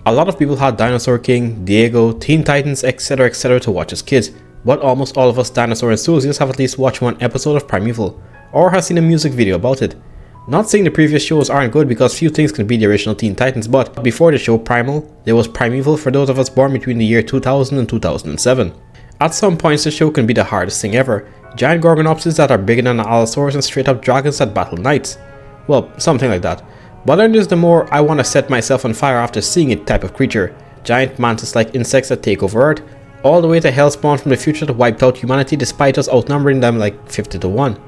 A lot of people had Dinosaur King, Diego, Teen Titans, etc to watch as kids, but almost all of us dinosaur enthusiasts have at least watched one episode of Primeval, or have seen a music video about it. Not saying the previous shows aren't good because few things can beat the original Teen Titans, but before the show Primal, there was Primeval for those of us born between the year 2000 and 2007. At some points the show can be the hardest thing ever. Giant Gorgonopses that are bigger than an Allosaurus and straight up dragons that battle knights. Well, something like that. But then there's the more I want to set myself on fire after seeing it type of creature. Giant mantis-like insects that take over Earth, all the way to Hellspawn from the future that wiped out humanity despite us outnumbering them like 50 to 1.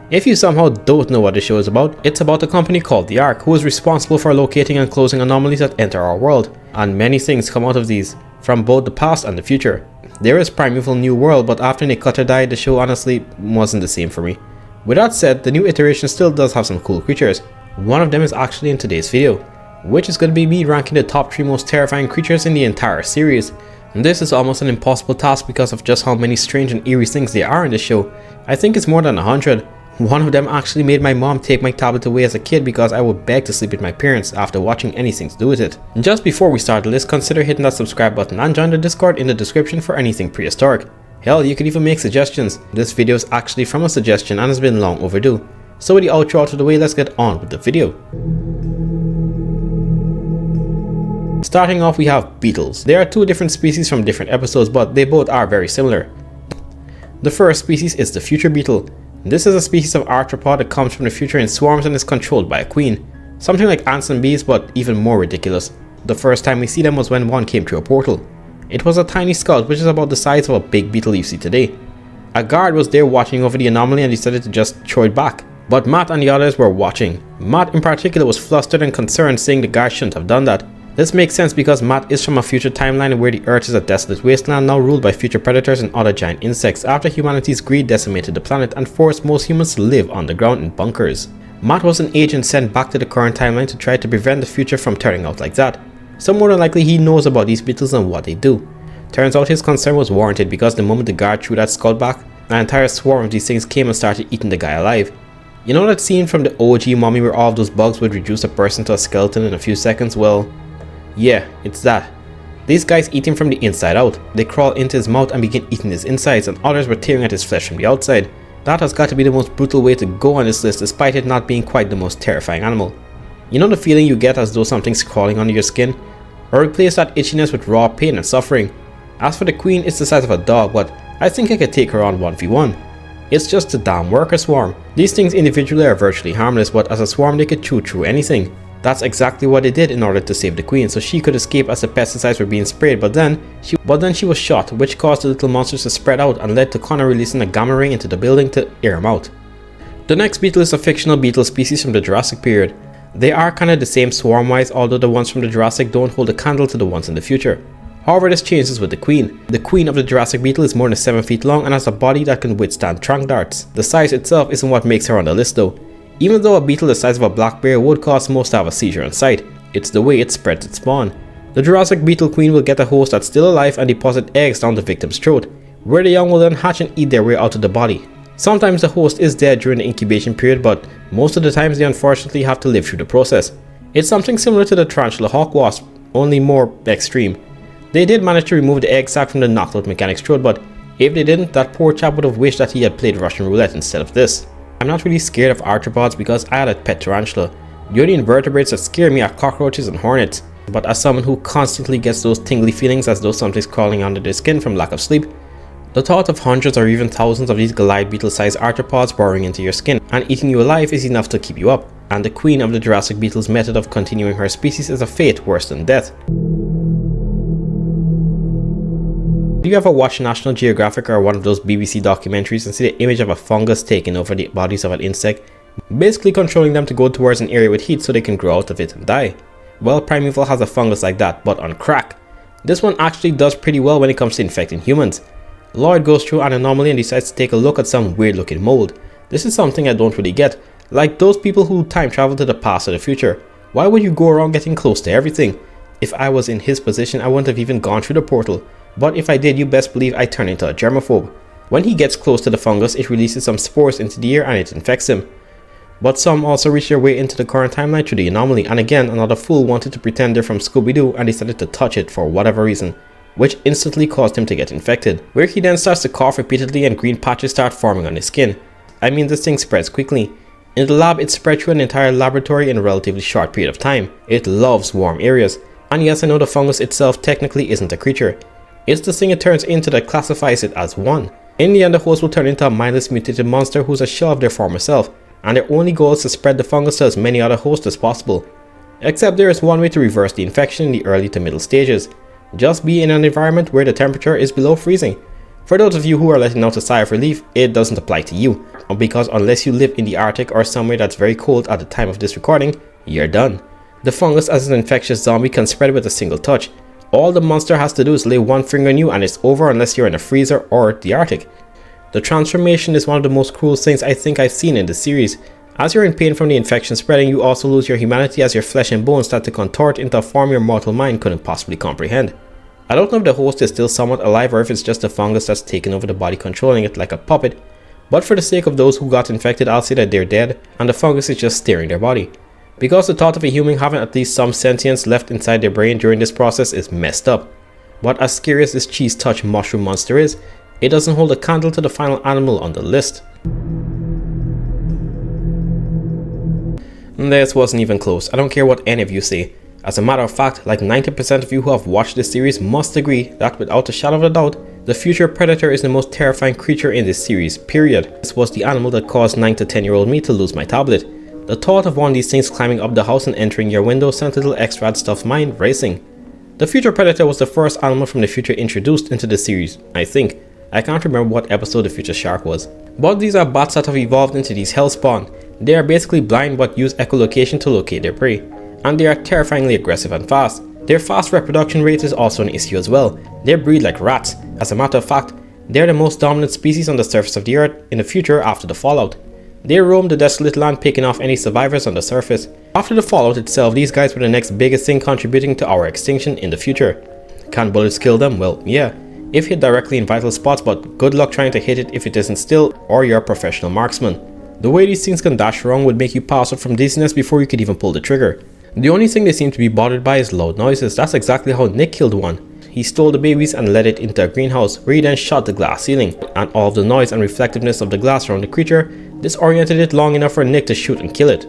If you somehow don't know what the show is about, it's about a company called the Ark, who is responsible for locating and closing anomalies that enter our world, and many things come out of these, from both the past and the future. There is Primeval New World, but after Nick Cutter died, the show honestly wasn't the same for me. With that said, the new iteration still does have some cool creatures. One of them is actually in today's video, which is going to be me ranking the top 3 most terrifying creatures in the entire series. And this is almost an impossible task because of just how many strange and eerie things there are in the show. I think it's more than 100. One of them actually made my mom take my tablet away as a kid because I would beg to sleep with my parents after watching anything to do with it. And just before we start the list, consider hitting that subscribe button and join the Discord in the description for anything prehistoric. Hell, you could even make suggestions. This video is actually from a suggestion and has been long overdue. So with the outro out of the way, let's get on with the video. Starting off, we have Beetles. There are 2 different species from different episodes, but they both are very similar. The first species is the future beetle. This is a species of arthropod that comes from the future in swarms and is controlled by a queen. Something like ants and bees, but even more ridiculous. The first time we see them was when one came through a portal. It was a tiny scout, which is about the size of a big beetle you see today. A guard was there watching over the anomaly and decided to just throw it back. But Matt and the others were watching. Matt in particular was flustered and concerned, saying the guard shouldn't have done that. This makes sense because Matt is from a future timeline where the Earth is a desolate wasteland now ruled by future predators and other giant insects after humanity's greed decimated the planet and forced most humans to live underground in bunkers. Matt was an agent sent back to the current timeline to try to prevent the future from turning out like that. So more than likely he knows about these beetles and what they do. Turns out his concern was warranted because the moment the guard threw that scout back, an entire swarm of these things came and started eating the guy alive. You know that scene from the OG Mummy where all of those bugs would reduce a person to a skeleton in a few seconds? Well, yeah, it's that. These guys eat him from the inside out. They crawl into his mouth and begin eating his insides, and others were tearing at his flesh from the outside. That has got to be the most brutal way to go on this list, despite it not being quite the most terrifying animal. You know the feeling you get as though something's crawling under your skin? Or replace that itchiness with raw pain and suffering. As for the queen, it's the size of a dog, but I think I could take her on 1v1. It's just a damn worker swarm. These things individually are virtually harmless, but as a swarm they could chew through anything. That's exactly what they did in order to save the queen, so she could escape as the pesticides were being sprayed, but then she was shot, which caused the little monsters to spread out and led to Connor releasing a gamma ray into the building to air him out. The next beetle is a fictional beetle species from the Jurassic period. They are kinda the same swarm-wise, although the ones from the Jurassic don't hold a candle to the ones in the future. However, this changes with the queen. The queen of the Jurassic beetle is more than 7 feet long and has a body that can withstand trunk darts. The size itself isn't what makes her on the list though. Even though a beetle the size of a black bear would cause most to have a seizure on sight, it's the way it spreads its spawn. The Jurassic beetle queen will get a host that's still alive and deposit eggs down the victim's throat, where the young will then hatch and eat their way out of the body. Sometimes the host is dead during the incubation period, but most of the times they unfortunately have to live through the process. It's something similar to the tarantula hawk wasp, only more extreme. They did manage to remove the egg sac from the knocked out mechanic's throat, but if they didn't, that poor chap would have wished that he had played Russian roulette instead of this. I'm not really scared of arthropods because I had a pet tarantula. The only invertebrates that scare me are cockroaches and hornets, but as someone who constantly gets those tingly feelings as though something's crawling under their skin from lack of sleep, the thought of hundreds or even thousands of these Goliath beetle-sized arthropods burrowing into your skin and eating you alive is enough to keep you up, and the queen of the Jurassic beetle's method of continuing her species is a fate worse than death. Do you ever watch National Geographic or one of those BBC documentaries and see the image of a fungus taking over the bodies of an insect, basically controlling them to go towards an area with heat so they can grow out of it and die? Well, Primeval has a fungus like that, but on crack. This one actually does pretty well when it comes to infecting humans. Lloyd goes through an anomaly and decides to take a look at some weird looking mold. This is something I don't really get, like those people who time travel to the past or the future. Why would you go around getting close to everything? If I was in his position, I wouldn't have even gone through the portal. But if I did, you best believe I turn into a germaphobe. When he gets close to the fungus, it releases some spores into the air and it infects him. But some also reached their way into the current timeline through the Anomaly, and again another fool wanted to pretend they're from Scooby-Doo and decided to touch it for whatever reason, which instantly caused him to get infected, where he then starts to cough repeatedly and green patches start forming on his skin. I mean, this thing spreads quickly. In the lab, it spread through an entire laboratory in a relatively short period of time. It loves warm areas. And yes, I know the fungus itself technically isn't a creature. It's the thing it turns into that classifies it as one. In the end, the host will turn into a mindless mutated monster who's a shell of their former self, and their only goal is to spread the fungus to as many other hosts as possible. Except there is one way to reverse the infection in the early to middle stages. Just be in an environment where the temperature is below freezing. For those of you who are letting out a sigh of relief, it doesn't apply to you, because unless you live in the Arctic or somewhere that's very cold at the time of this recording, you're done. The fungus as an infectious zombie can spread with a single touch. All the monster has to do is lay one finger on you and it's over unless you're in a freezer or the Arctic. The transformation is one of the most cruel things I think I've seen in this series. As you're in pain from the infection spreading, you also lose your humanity as your flesh and bones start to contort into a form your mortal mind couldn't possibly comprehend. I don't know if the host is still somewhat alive or if it's just the fungus that's taken over the body, controlling it like a puppet, but for the sake of those who got infected, I'll say that they're dead and the fungus is just steering their body. Because the thought of a human having at least some sentience left inside their brain during this process is messed up. But as scary as this cheese touch mushroom monster is, it doesn't hold a candle to the final animal on the list. This wasn't even close. I don't care what any of you say. As a matter of fact, like 90% of you who have watched this series must agree that without a shadow of a doubt, the future predator is the most terrifying creature in this series, period. This was the animal that caused 9 to 10-year-old me to lose my tablet. The thought of one of these things climbing up the house and entering your window sent a little extra stuff mind racing. The future predator was the first animal from the future introduced into the series, I think. I can't remember what episode the future shark was. But these are bats that have evolved into these hellspawn. They are basically blind but use echolocation to locate their prey. And they are terrifyingly aggressive and fast. Their fast reproduction rate is also an issue as well. They breed like rats. As a matter of fact, they are the most dominant species on the surface of the earth in the future after the fallout. They roam the desolate land picking off any survivors on the surface. After the fallout itself, these guys were the next biggest thing contributing to our extinction in the future. Can bullets kill them? Well, yeah, if hit directly in vital spots, but good luck trying to hit it if it isn't still or you're a professional marksman. The way these things can dash around would make you pass out from dizziness before you could even pull the trigger. The only thing they seem to be bothered by is loud noises. That's exactly how Nick killed one. He stole the babies and led it into a greenhouse, where he then shot the glass ceiling, and all of the noise and reflectiveness of the glass around the creature disoriented it long enough for Nick to shoot and kill it.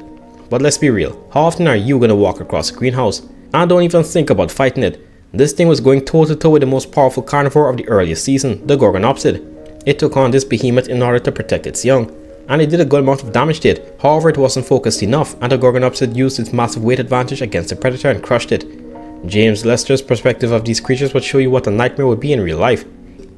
But let's be real, how often are you gonna walk across a greenhouse? And don't even think about fighting it. This thing was going toe to toe with the most powerful carnivore of the earliest season, the Gorgonopsid. It took on this behemoth in order to protect its young, and it did a good amount of damage to it. However, it wasn't focused enough, and the Gorgonopsid used its massive weight advantage against the predator and crushed it. James Lester's perspective of these creatures would show you what a nightmare would be in real life.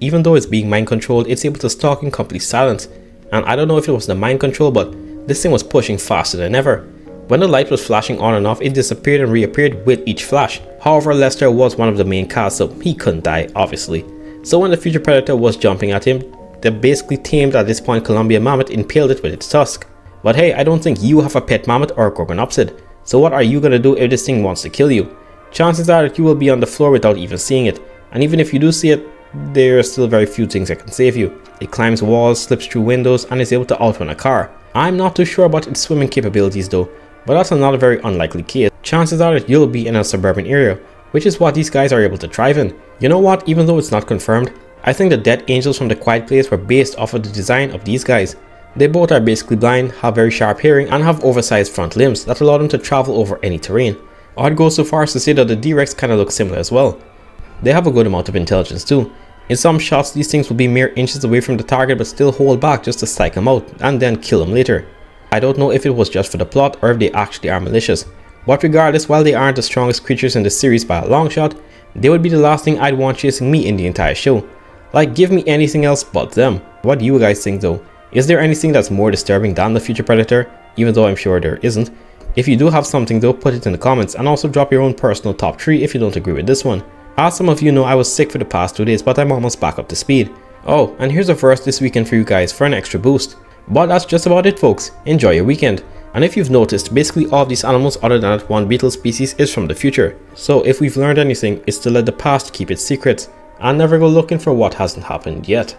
Even though it's being mind controlled, it's able to stalk in complete silence. And I don't know if it was the mind control, but this thing was pushing faster than ever. When the light was flashing on and off, it disappeared and reappeared with each flash. However, Lester was one of the main cast, so he couldn't die, obviously. So when the future predator was jumping at him, they basically tamed at this point Columbia mammoth impaled it with its tusk. But hey, I don't think you have a pet mammoth or a Gorgonopsid. So what are you gonna do if this thing wants to kill you? Chances are that you will be on the floor without even seeing it. And even if you do see it, there are still very few things that can save you. It climbs walls, slips through windows, and is able to outrun a car. I'm not too sure about its swimming capabilities though, but that's another very unlikely case. Chances are that you'll be in a suburban area, which is what these guys are able to thrive in. You know what, even though it's not confirmed, I think the dead angels from the Quiet Place were based off of the design of these guys. They both are basically blind, have very sharp hearing, and have oversized front limbs that allow them to travel over any terrain. I'd go so far as to say that the D-Rex kinda look similar as well. They have a good amount of intelligence too. In some shots, these things will be mere inches away from the target but still hold back just to psych them out and then kill them later. I don't know if it was just for the plot or if they actually are malicious. But regardless, while they aren't the strongest creatures in the series by a long shot, they would be the last thing I'd want chasing me in the entire show. Like, give me anything else but them. What do you guys think though? Is there anything that's more disturbing than the future predator? Even though I'm sure there isn't. If you do have something though, put it in the comments, and also drop your own personal top 3 if you don't agree with this one. As some of you know, I was sick for the past 2 days, but I'm almost back up to speed. Oh, and here's a verse this weekend for you guys for an extra boost. But that's just about it folks, enjoy your weekend. And if you've noticed, basically all of these animals other than that one beetle species is from the future. So if we've learned anything, it's to let the past keep its secrets, and never go looking for what hasn't happened yet.